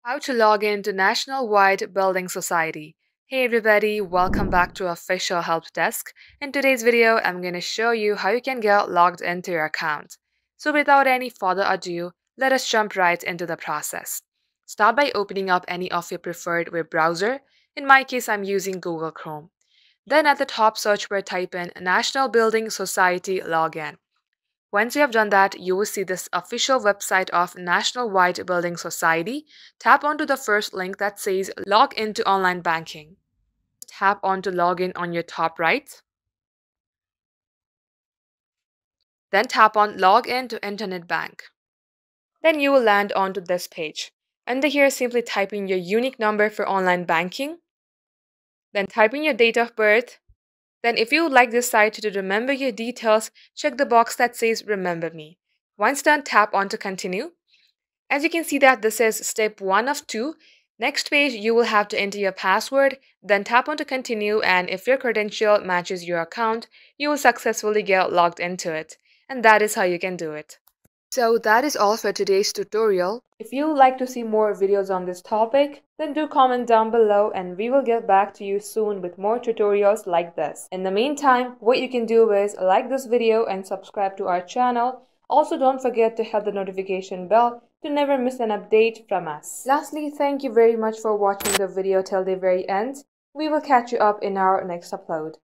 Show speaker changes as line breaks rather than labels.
How to log into National White Building Society. Hey everybody, welcome back to Official Help Desk. In today's video, I'm going to show you how you can get logged into your account. So without any further ado, let us jump right into the process. Start by opening up any of your preferred web browser. In my case, I'm using Google Chrome. Then at the top search bar, type in National Building Society Login. Once you have done that, you will see this official website of National White Building Society. Tap onto the first link that says Log into Online Banking. Tap onto Login on your top right. Then tap on Log in to Internet Bank. Then you will land onto this page. Under here, simply type in your unique number for online banking. Then type in your date of birth. Then if you would like this site to remember your details, check the box that says Remember Me. Once done, tap on to Continue. As you can see that this is step 1 of 2. Next page, you will have to enter your password, then tap on to Continue, and if your credential matches your account, you will successfully get logged into it. And that is how you can do it. So that is all for today's tutorial. If you would like to see more videos on this topic, then do comment down below and we will get back to you soon with more tutorials like this. In the meantime, what you can do is like this video and subscribe to our channel. Also, don't forget to hit the notification bell to never miss an update from us. Lastly, thank you very much for watching the video till the very end. We will catch you up in our next upload.